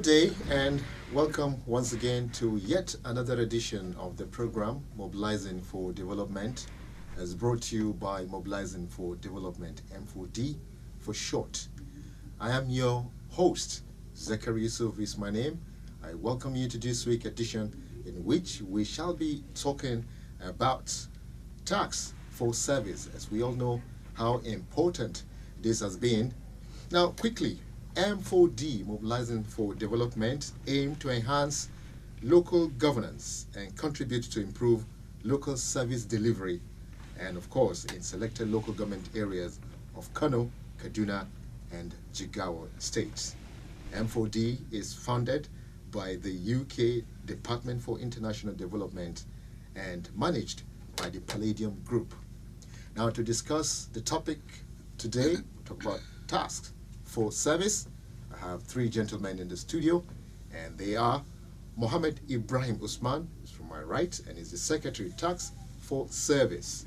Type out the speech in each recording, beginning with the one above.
day and welcome once again to yet another edition of the program Mobilizing for Development, as brought to you by Mobilizing for Development, M4D for short. I am your host, Zachary Yusuf is my name. I welcome you to this week's edition, in which we shall be talking about tax for service, as we all know how important this has been. Now, quickly, M4D, Mobilizing for Development, aim to enhance local governance and contribute to improve local service delivery, and of course, in selected local government areas of Kano, Kaduna, and Jigawa states. M4D is funded by the UK Department for International Development and managed by the Palladium Group. Now, to discuss the topic today, we'll talk about tasks for service. I have three gentlemen in the studio, and they are Mohammed Ibrahim Usman, who's from my right, and is the Secretary Tax for Service,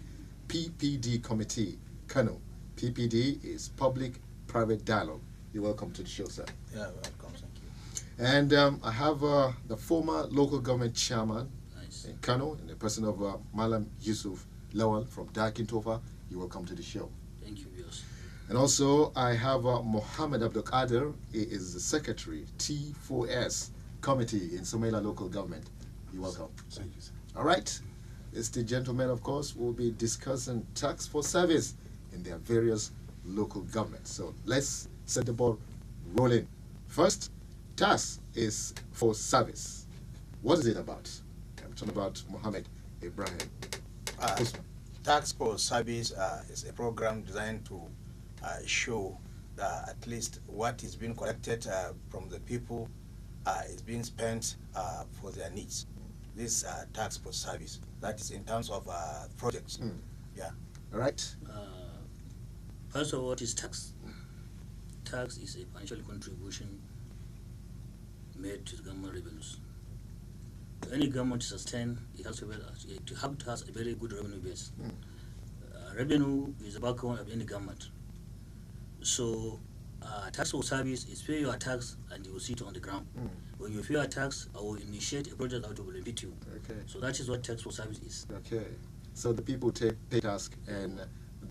PPD Committee, Kano. PPD is Public-Private Dialogue. You're welcome to the show, sir. Yeah, welcome, thank you. And I have the former local government chairman in Kano, in the person of Malam Yusuf Lawal from Dakintofa. You're welcome to the show. Thank you, yes. And also, I have Mohammed Abdul Qadir. He is the Secretary, T4S Committee in Somalia Local Government. You're welcome. Thank you, sir. All right. It's the gentlemen, of course, will be discussing tax for service in their various local governments. So let's set the ball rolling. First, tax is for service. What is it about? I'm talking about Mohammed Ibrahim. Tax for Service is a program designed to show at least what is being collected from the people is being spent for their needs. This tax for service, that is in terms of projects. Yeah. All right. First of all, what is tax? Tax is a financial contribution made to the government revenues. To any government to sustain, it has to have a very good revenue base. Revenue is the backbone of any government. So, tax for service is pay your tax and you will see it on the ground. When you pay your tax, I will initiate a project that will benefit you. Okay. So that is what tax for service is. Okay. So the people pay tax and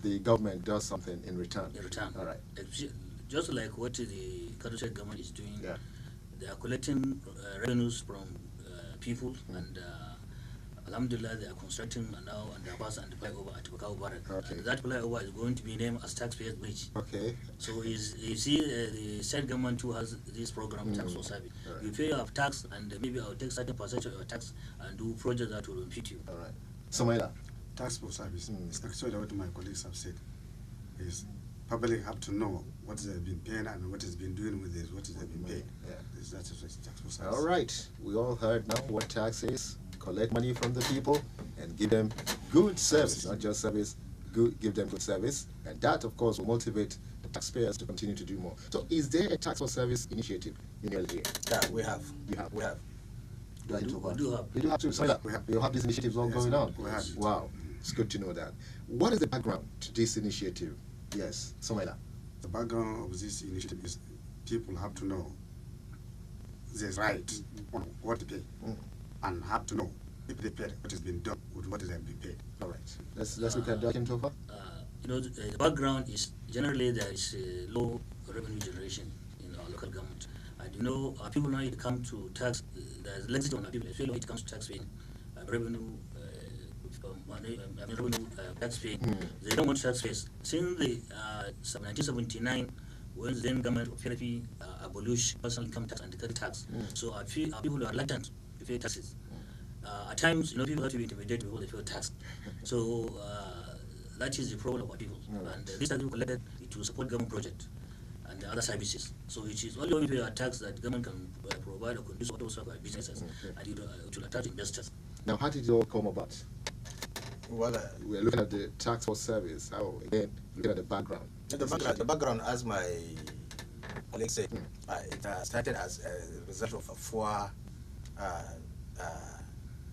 the government does something in return. In return. All right. Just like what the Kano State government is doing. Yeah. They are collecting revenues from people, and alhamdulillah, they are constructing now underpass and the flyover at Bakau Barak. Okay. And that flyover is going to be named as Taxpayers Bridge. Okay. So you see, the state government too has this program, tax for service. Right. You pay your tax, and maybe I'll take certain percentage of your tax and do projects that will benefit you. All right. Somalia. Tax for service is actually what my colleagues have said. Is public have to know what they've been paying and what has been doing with this, what has been paid. Yeah. That's tax for service. All right. We all heard now what tax is. Collect money from the people and give them good service, not just service, give them good service. And that, of course, will motivate the taxpayers to continue to do more. So is there a tax for service initiative in your area? Yeah, we have. You have? We have. We do have. You do have to say that. You have these initiatives all going on. We have. Wow. It's good to know that. What is the background to this initiative? Yes, Somalia. The background of this initiative is people have to know their right on what to pay and have to know if they paid what has been done with what has been paid. All right. Let's look at Dakintofa. The background is generally there is low revenue generation in our local government. And people now it come to tax, there's laxity on our people, especially when it comes to tax paying, revenue tax paying. They don't want tax pays. Since the 1979, when the then government of PLP abolished personal income tax and the tax, so our people are reluctant to pay taxes. At times, people have to be intimidated before they pay tax. So that is the problem of our people. And this tax we collected to support government project and other services. So it is only when we pay our tax that government can provide or conduce auto for our businesses, and it will attract investors. Now, how did it all come about? Well, We're looking at the tax for service. How, again, looking at the background. the background, as my colleague said, it started as a result of four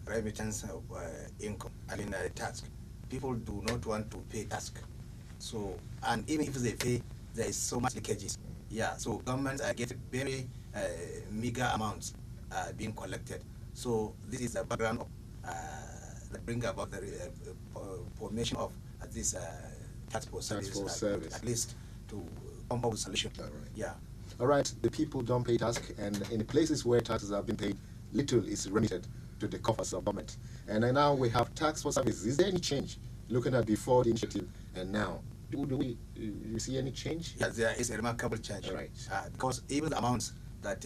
remittance of income and in tax. People do not want to pay tax. So, and even if they pay, there is so much leakages. Yeah, so governments get very meager amounts being collected. So this is the background of, that bring about the formation of this tax force service, at least to come up with solution. All right. Yeah. All right, the people don't pay tax, and in the places where taxes have been paid, little is remitted to the coffers of government. And now we have tax for service. Is there any change looking at before the initiative and now? Do you see any change? Yes, there is a remarkable change. Right. Because even the amounts that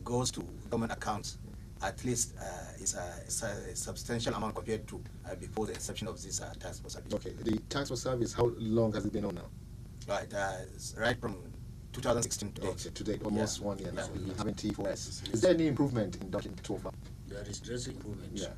goes to government accounts, at least is a substantial amount compared to before the inception of this tax for service. Okay, the tax for service, how long has it been on now? Right, right from 2016 to date. Okay, to date, almost 1 year now. Yeah. Having T4S. Is there any improvement in document so far? There is drastic improvement. Yeah.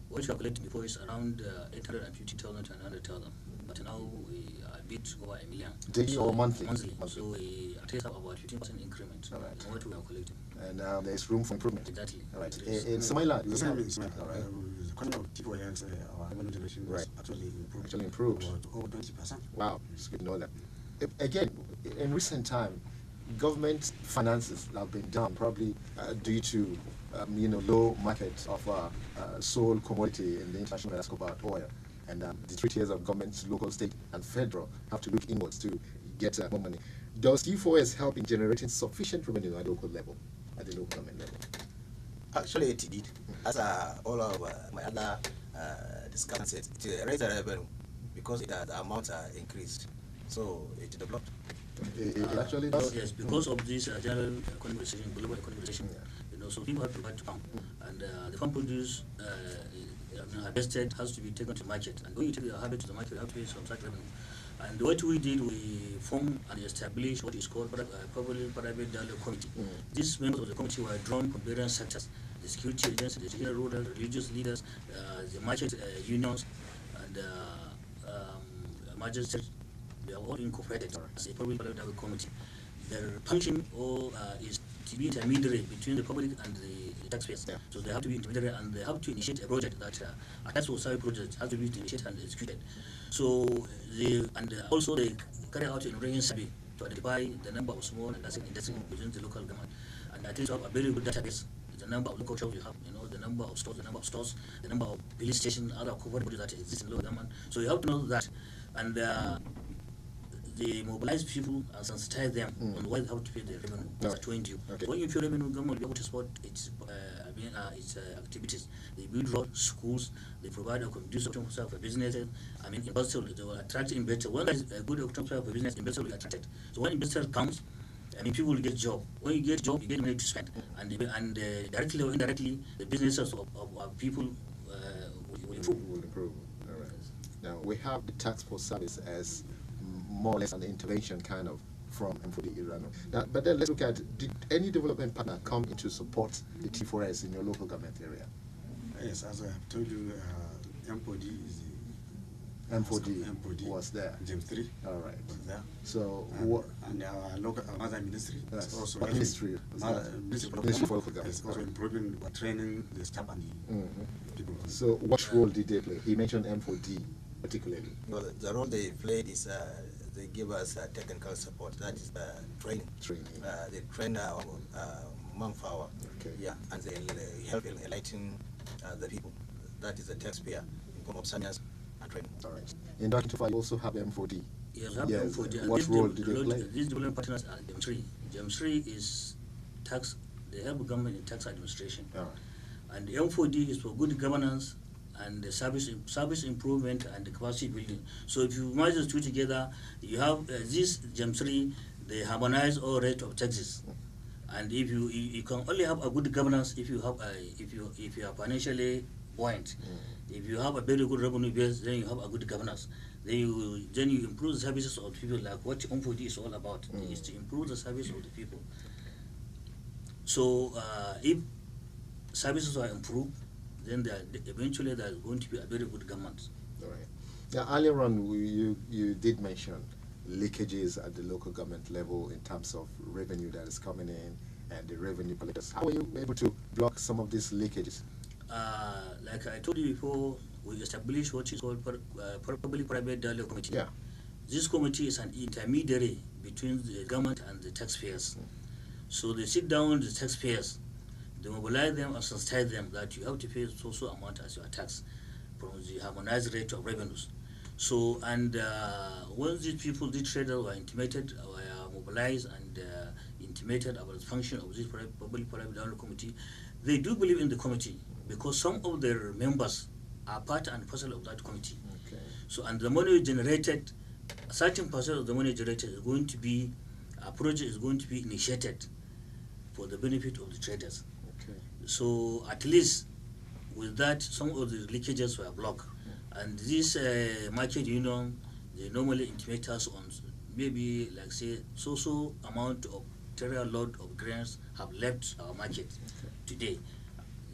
What you have collected before is around 850,000 to 900,000, but now we are a bit over a million. Daily or monthly? Monthly. So we take up about 15% increment All right. in what we are collecting. And there's room for improvement. Exactly. All right. There is. In Smaila, The same in Smile. All right. The quantity of T4S, our revenue generation Right. was actually improved. Actually improved. About over 20%. Wow, it's good to know that. Again, in recent time, government finances have been down, probably due to low market of sole commodity in the international that's called oil, and the 3 tiers of governments, local, state, and federal, have to look inwards to get more money. Does T4S help in generating sufficient revenue at the local level, at the local government level? Actually, it did. As all of my other discussions said, it raised the revenue because the amounts are increased. So it developed. It actually does. Yes, because of this general economic recession, global economic recession, so people have to buy to farm, and the farm produce harvested has to be taken to market, and when you take the harvest to the market, you have to pay some such revenue. And what we did, we formed and established what is called public-private dialogue committee. These members of the committee were drawn from various sectors: the security agencies, the general rural, religious leaders, the market unions, and magistrates. They are all incorporated as a public-private dialogue committee. Their function is to be intermediary between the public and the taxpayers. Yeah. So they have to be intermediary, and they have to initiate a project that a tax society project has to be initiated and executed. So also they carry out an orientation survey to identify the number of small and industrial industries within the local government. And I think you have a very good database. The number of local shops you have, the number of stores, the number of police stations, other covered bodies that exist in local government. So you have to know that, and they mobilize people and sensitize them on why they have to pay the revenue. As I told you. Okay. When you pay revenue, government will be able to support its activities. They build roads, schools, they provide a conducive opportunity for businesses. Investors, they will attract investors. When there is a good opportunity for business, investors will be attracted. So when investor comes, people will get job. When you get job, you get money to spend. And directly or indirectly, the businesses of people will improve. Will improve. All right. Now, we have the tax force service as more or less an intervention kind of from M4D Iran. Now, but then let's look at, did any development partner come in to support the T4S in your local government area? Yes, as I have told you, M4D is the M4D was there. Gem 3 All right. was there. So and our local another ministry is also ministry for local government is also improving training the staff and the people. So what role did they play? He mentioned M4D particularly. No, the role they played is they give us technical support. That is training. They train our manpower. Okay. Yeah, and they help enlighten the people. That is the taxpayer in form of seniors and training. All right. In Dr. Tufa, you also have M4D. Yes, M4D. What role did they play? These development partners are GEM3. GEM3 is tax. They help government in tax administration. All right. And M4D is for good governance and the service improvement and the capacity building. So if you merge the two together, you have this GEM3, they harmonize all rate of taxes. And if you can only have a good governance if you have if you are financially buoyant. If you have a very good revenue base, then you have a good governance. Then you improve the services of people, like what M4D is all about. Is to improve the service of the people. So if services are improved, then eventually there is going to be a very good government. All right. Yeah, earlier on you did mention leakages at the local government level in terms of revenue that is coming in and the revenue collectors. How are you able to block some of these leakages? Like I told you before, we established what is called public-private dialogue committee. Yeah. This committee is an intermediary between the government and the taxpayers. So they sit down with the taxpayers, they mobilize them and sensitize them that you have to pay so amount as your tax from the harmonized rate of revenues. So, and when these people, these traders were intimated, were mobilized and intimated about the function of this public-private dialogue committee, they do believe in the committee because some of their members are part and parcel of that committee. Okay. So, and the money generated, a certain percent of the money generated is going to be, a project is going to be initiated for the benefit of the traders. Okay. So at least with that, some of the leakages were blocked. And this market union, they normally intimate us on maybe like say so amount of trailer load of grains have left our market today.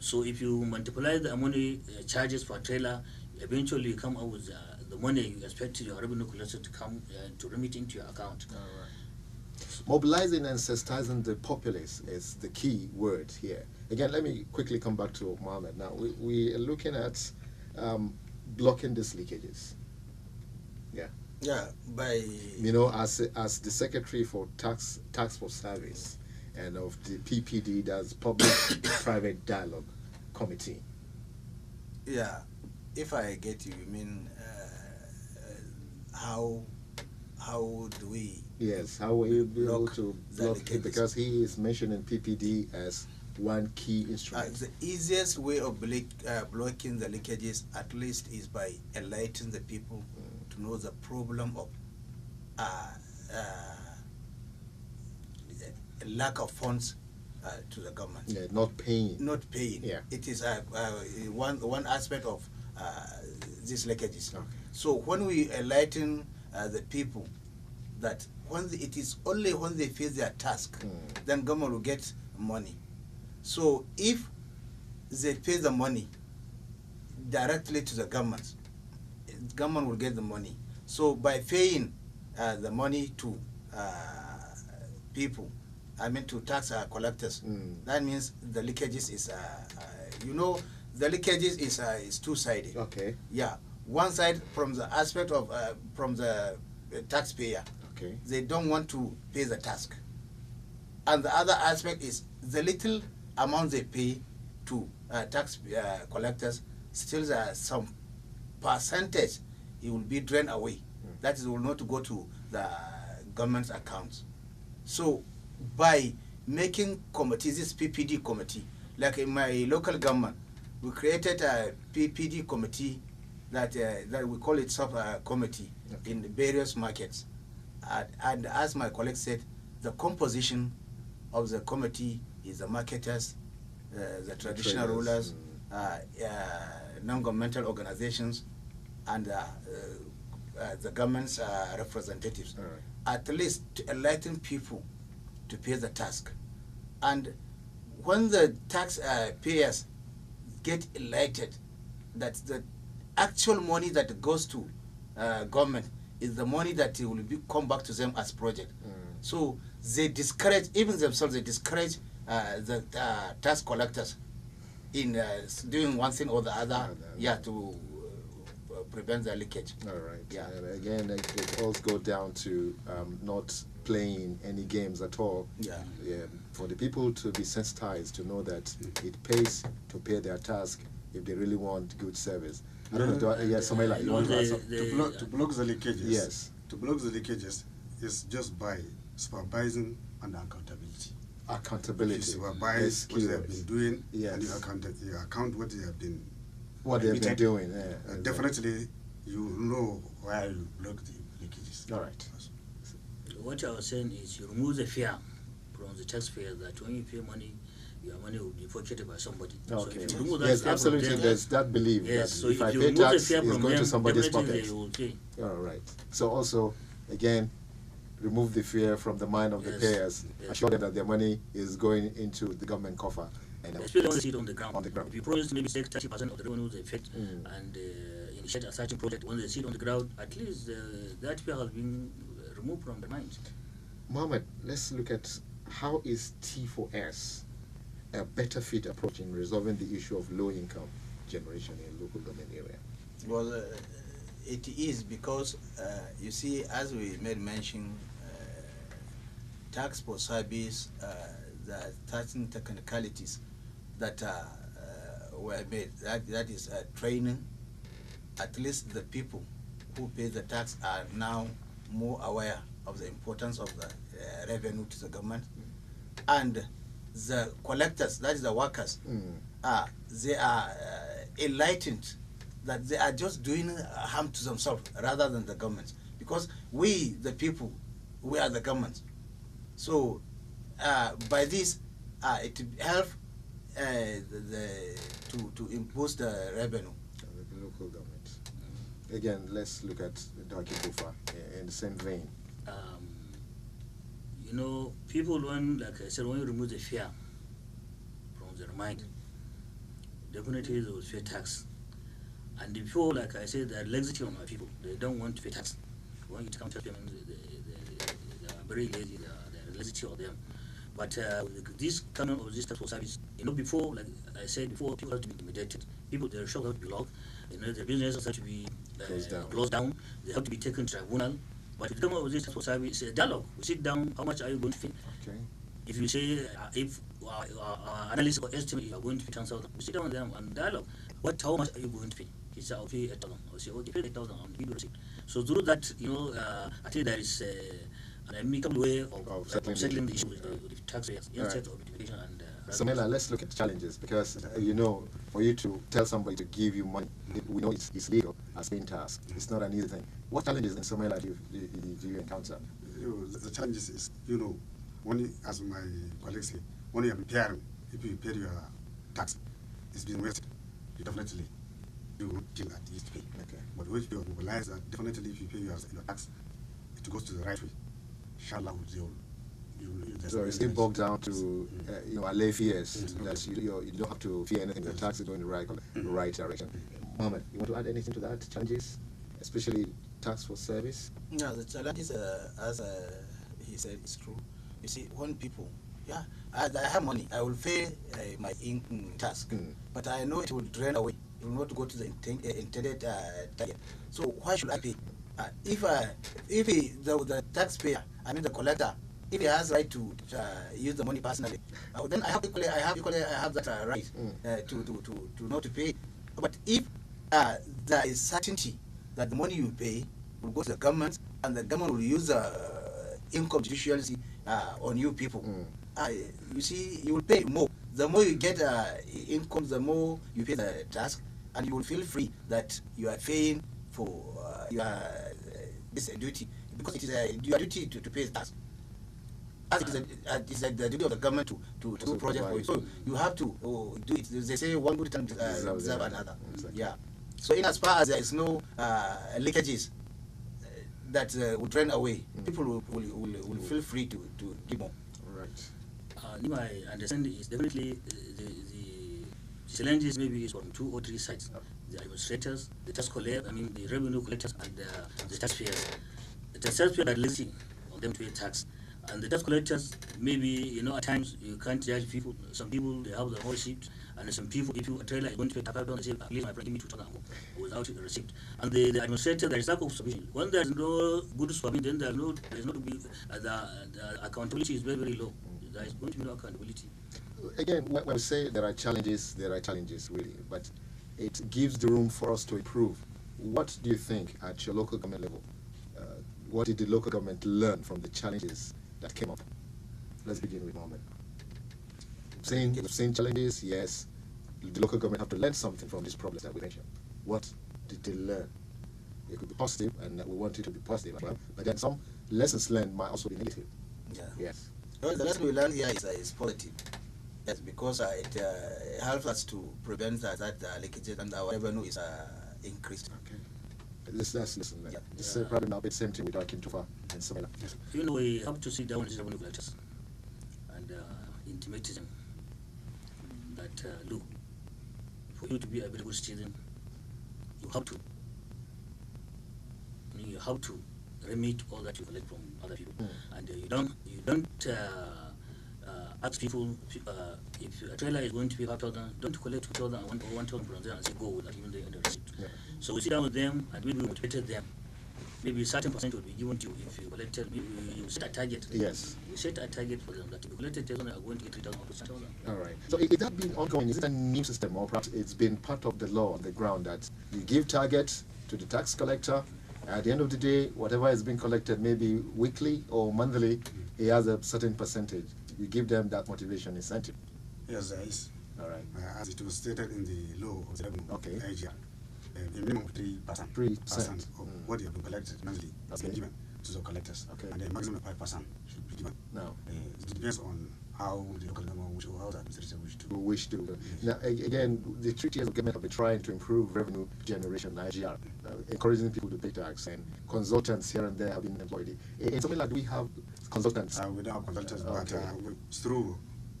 So if you multiply the money charges per trailer, eventually you come up with the money you expect your revenue collector to come to remit into your account. All right. Mobilizing and sensitizing the populace is the key word here. Again, let me quickly come back to Mohammed. Now, we are looking at blocking these leakages. Yeah. Yeah, by... You know, as the Secretary for Tax for Service and of the PPD, that's Public-Private Dialogue Committee. Yeah, if I get you, you mean how do we... Yes, how will you be able block to the block it? leakages? Because he is mentioning PPD as one key instrument. The easiest way of blocking the leakages, at least, is by enlightening the people to know the problem of lack of funds to the government. Yeah, not paying. Not paying. Yeah. It is one aspect of these leakages. Okay. So when we enlighten the people that it is only when they face their task, then government will get money. So if they pay the money directly to the government will get the money. So by paying the money to people, I mean to tax collectors, that means the leakages is, the leakages is two-sided. Okay. Yeah, one side from the aspect of from the taxpayer. Okay. They don't want to pay the tax, and the other aspect is the little amount they pay to tax collectors, still some percentage it will be drained away. That is, will not go to the government's accounts. So by making committees, this PPD committee, like in my local government, we created a PPD committee that we call it sub-committee in the various markets. And as my colleague said, the composition of the committee is the marketers, the traditional rulers, non-governmental organizations, and the government's representatives. All right. At least to enlighten people to pay the tax. And when the tax payers get enlightened that the actual money that goes to government is the money that will come back to them as project. So they discourage, even themselves, they discourage the tax collectors in doing one thing or the other, to prevent the leakage. All right. Yeah. And again, it all goes down to not playing any games at all. Yeah. For the people to be sensitized to know that it pays to pay their task if they really want good service. I don't know. Yes, Somaila, you want to add something? To block the leakages. Yes. To block the leakages is just by supervising and accountability. Accountability. You supervise what they have been doing, Yes. and you account what they have been doing. Definitely, you know why you block the leakages. All right. What I was saying is you remove the fear from the taxpayer that when you pay money, your money will be pocketed by somebody. Okay. So if you remove that Yes, fear absolutely. from them, There's that belief yes, that so if I you pay remove the tax, fear it's from going to them, somebody's definitely pocket. they will pay. All right. So also, again, remove the fear from the mind of the Yes, payers. yes. Assure them that their money is going into the government coffer. And Especially when they see it on the ground. On the ground. If you promise maybe take 30% of the revenue they effect and initiate a certain project, when they see it on the ground, at least that fear has been removed from their mind. Mohammed, let's look at how is T4S a better fit approach in resolving the issue of low income generation in local government area? Well, it is because, you see, as we made mention, tax for service, certain technicalities that were made. That is training. At least the people who pay the tax are now more aware of the importance of the revenue to the government, and the collectors, that is the workers, they are enlightened that they are just doing harm to themselves rather than the government, because we, the people, we are the government. So by this, it helps to impose the revenue. The local government. Again, let's look at Dr. Kufa in the same vein. You know, people, when, like I said, when you remove the fear from their mind, definitely they will pay tax. And the people, like I said, they're lazy on my people. They don't want to pay tax. When it comes to payment, they are very lazy. They're lazy on them. But this coming of this tax for service, you know, before, like I said before, people have to be intimidated. People, their shops have to be locked. You know, the businesses have to be closed down. They have to be taken to tribunal. But if you come up with this tax for service, it's a dialogue. We sit down. How much are you going to pay? Okay. If you say, if analyst or estimate you are going to pay 10,000, we sit down with them and dialogue. How much are you going to pay? He said, I'll pay 8,000. I'll say, okay, pay 8,000 and give you a receipt. So through that, you know, I think there is an amicable way of settling the issue with the taxpayers instead of litigation and. Samela, let's look at the challenges, because you know, for you to tell somebody to give you money, we know it's legal as paying tax. It's not an easy thing. What challenges in Samela do you encounter? The challenges is, you know, when, as my colleagues say, when you are preparing, if you pay your tax, it's been wasted. You definitely do not till at least pay. Okay. But if you mobilize that, definitely if you pay your tax, it goes to the right way. Inshallah, so it's still bogged down to you know, allay fears that you don't have to fear anything. The tax is going in the right direction. Mohammed, you want to add anything to that? Challenges, especially tax for service? No, the challenges, as he said, is true. You see, when people, I have money, I will pay my income tax, but I know it will drain away. It will not go to the intended target. So why should I pay? If the taxpayer, I mean the collector, if he has right to use the money personally, then I have that right to not to pay. But if there is certainty that the money you pay will go to the government, and the government will use income judicially on you people, you see, you will pay more. The more you get income, the more you pay the tax, and you will feel free that you are paying for this duty, because it is your duty to pay tax. As it is the duty of the government to do project for you. So you have to do it. They say one good time deserve another. Exactly. Yeah. So in as far as there is no leakages that will drain away, people will feel free to give more. Right. My understanding is definitely the challenges maybe is from 2 or 3 sides. The administrators, the tax collectors, the revenue collectors, and the taxpayers. The taxpayers are lazy on them to pay tax. And the tax collectors, maybe, at times you can't judge people. Some people, they have the whole receipt, and some people, if a trailer is going to pay tax, they say, please, my friend, give me 2,000 without a receipt. And the administrator, there is lack of supervision. When there is no good supervision, then there is not to be, the accountability is very, very low. There is going to be no accountability. Again, when we say there are challenges, really, but it gives the room for us to improve. What do you think at your local government level? What did the local government learn from the challenges that came up? Let's begin with Mohammed. We've seen challenges, yes. The local government have to learn something from these problems that we mentioned. What did they learn? It could be positive, and we want it to be positive as well. But then some lessons learned might also be negative. Yeah. Yes. Well, the lesson we learned here is positive. Yes, because it helps us to prevent that leakage, and our revenue is increased. Okay. Let's listen. Yeah. This is probably now the same thing with our Kintufa and Samela. Yes. We have to sit down with the revenue collectors and intimate them that, look, for you to be a very good citizen, you have to remit all that you collect from other people. And you don't ask people, if a trailer is going to be 5,000, don't collect 2,000 or 1,000 from them and say go without even the receipt. Yeah. So we sit down with them and we motivated them maybe a certain percent will be given to you if you collected. You set a target. Yes. You set a target for them that if you collected 10,000, you are going to get 3,000 or 10,000. All right. So is that been ongoing? Is it a new system, or perhaps it's been part of the law on the ground that you give targets to the tax collector? At the end of the day, whatever is being collected, maybe weekly or monthly, he has a certain percentage. You give them that motivation incentive. Yes, there is. All right. As it was stated in the law of the revenue, Okay. Nigeria, a minimum of 3%, 3% of what you have been collected monthly has been given to the collectors. Okay. And a maximum of 5% should be given. Now, It depends on how the local government wish or how the administration wish to. we wish to. Now, again, the 3 tiers of government have been trying to improve revenue generation in Nigeria, encouraging people to pay tax, and consultants here and there have been employed. In something like, do we have consultants? We don't have consultants, but through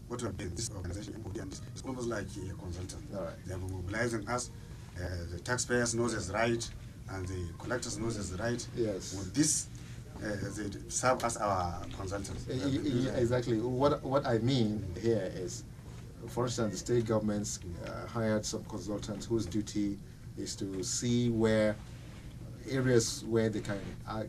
what we have been, this organization, M4D, and it's almost like a consultant. All right. They are mobilizing us. The taxpayers knows it's right, and the collectors knows it's right. Yes. With this, they serve as our consultants. Exactly. What I mean here is, for instance, the state governments hired some consultants whose duty is to see where areas where they can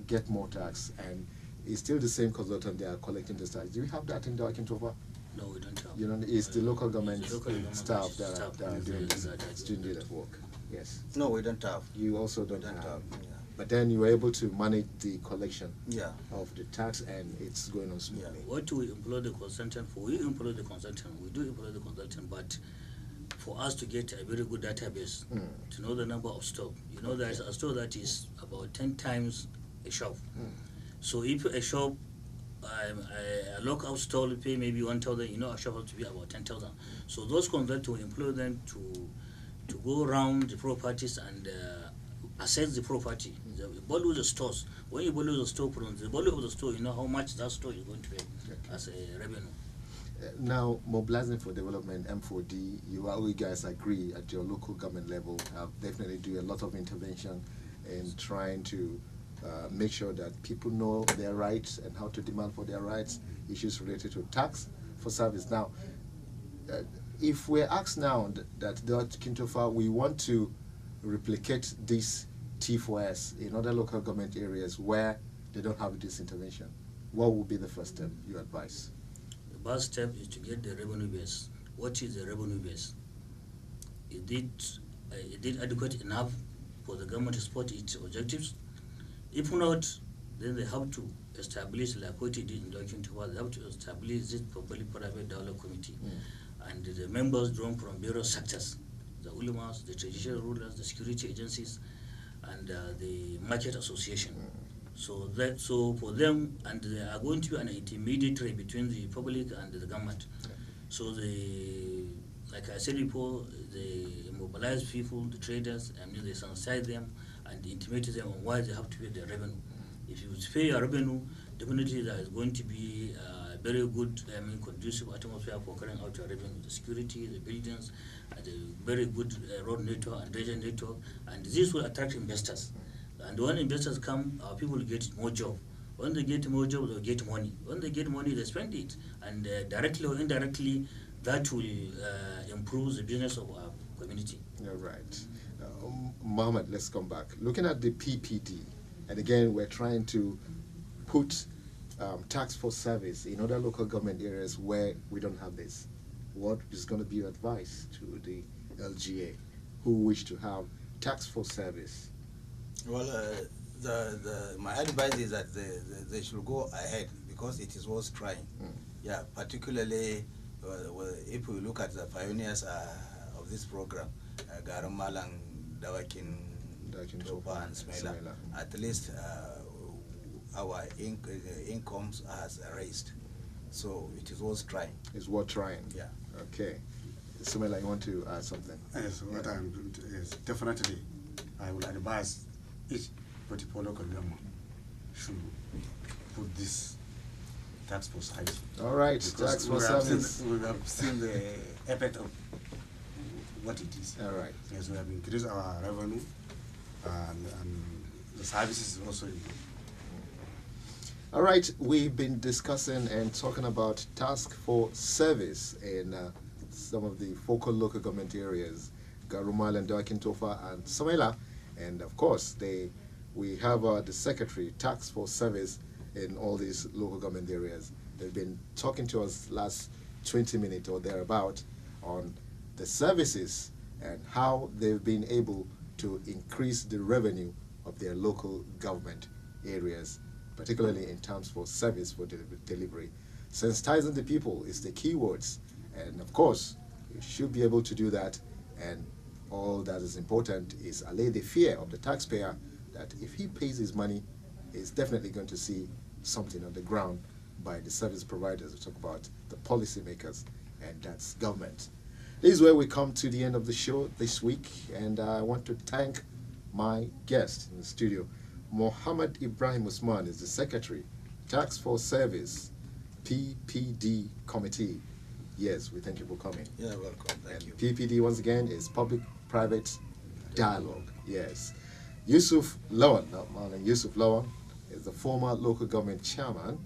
get more tax, and it's still the same consultant they are collecting the tax. Do you have that in Darkintova? No, we don't have. You know, it's the local government staff that staff are doing that's doing that work. Yes. No, we don't have. You also We don't don't have. have. Yeah. But then you were able to manage the collection Yeah. of the tax, and it's going on smoothly. What we employ the consultant for? We employ the consultant. We do employ the consultant, but for us to get a very good database, to know the number of stock. You know, there's a store that is about 10 times a shop. So if a shop, a local store will pay maybe 1,000, you know, a shop has to be about 10,000. So those consultants will employ them to go around the properties and assess the property. The value of the stores. When you value the store, from the value of the store, you know how much that store is going to pay as a revenue. Now, mobilizing for development, M4D, you guys agree at your local government level, definitely do a lot of intervention in trying to make sure that people know their rights and how to demand for their rights, issues related to tax for service. Now, if we're asked now that Kintofa, we want to replicate this T4S in other local government areas where they don't have this intervention, what would be the first step you advise? The first step is to get the revenue base. What is the revenue base? Is it adequate enough for the government to support its objectives? If not, then they have to establish, like what it did in Darkintova, they have to establish this public-private dialogue committee. And the members drawn from various sectors, the ulamas, the traditional rulers, the security agencies, and the market association. So for them, and there are going to be an intermediary between the public and the government. So like I said before, they mobilize people, the traders, and they sensitize them and intimate them on why they have to pay their revenue. If you pay your revenue, definitely there is going to be a very good, conducive atmosphere for carrying out your revenue. The security, the buildings, the very good road network and drainage network, and this will attract investors. And when investors come, our people get more job. When they get more job, they get money. When they get money, they spend it. And directly or indirectly, that will improve the business of our community. All right. Mohammed, let's come back. Looking at the PPD, and again, we're trying to put tax for service in other local government areas where we don't have this. What is going to be your advice to the LGA who wish to have tax for service? Well, my advice is that they should go ahead because it is worth trying. Yeah, particularly if we look at the pioneers of this program, Garamalang, Dawakin, Topa, and Smela, at least our incomes has raised. So it is worth trying. It's worth trying. Yeah. Okay. Sumela, you want to add something? Yes, what I'm doing is definitely I will advise each particular local government should put this tax for service. All right, tax for service. We have seen the effect of what it is. All right. Yes, we have increased our revenue and the services also improved. All right, we've been discussing and talking about task for service in some of the focal local government areas, Garumal and Darkintova and Samela, and of course the we have the Secretary, Task Force Service in all these local government areas. They've been talking to us last 20 minutes or thereabout on the services and how they've been able to increase the revenue of their local government areas, particularly in terms for service for delivery. Sensitizing the people is the key words, and of course, you should be able to do that, and all that is important is allay the fear of the taxpayer that if he pays his money, he's definitely going to see something on the ground by the service providers. We talk about the policymakers, and that's government. This is where we come to the end of the show this week, and I want to thank my guest in the studio. Mohammed Ibrahim Usman is the Secretary, Task Force Service, PPD Committee. Yes, we thank you for coming. Yeah, welcome. Thank you. PPD, once again, is Public-Private Dialogue. Yes. Yusuf Lawan, Yusuf Lawan is the former local government chairman,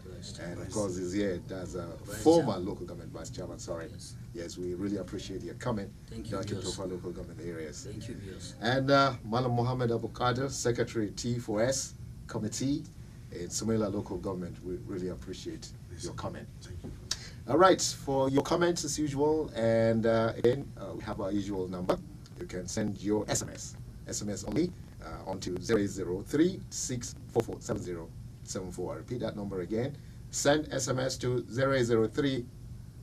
and of course is here as a former local government vice chairman. Sorry. Yes, we really appreciate your coming. Thank you, down to Bios. profile local government areas. Thank you, Bios. And Malam Mohammed Abu Qadir, Secretary T4S Committee in Somela Local Government. We really appreciate your comment. Thank you. All right, for your comments as usual, and again, we have our usual number. You can send your SMS only, onto 003-644-7074. I repeat that number again. Send SMS to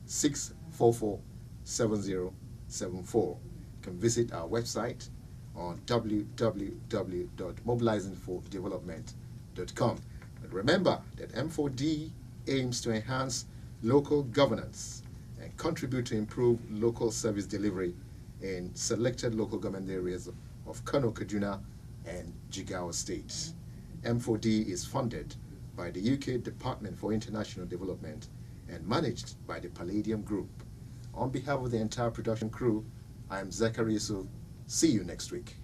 003-644-7074. You can visit our website on www.mobilizingfordevelopment.com. But remember that M4D aims to enhance local governance and contribute to improve local service delivery in selected local government areas of Kano, Kaduna, and Jigawa states. M4D is funded by the UK Department for International Development and managed by the Palladium Group. On behalf of the entire production crew, I am Zachary Yusuf. See you next week.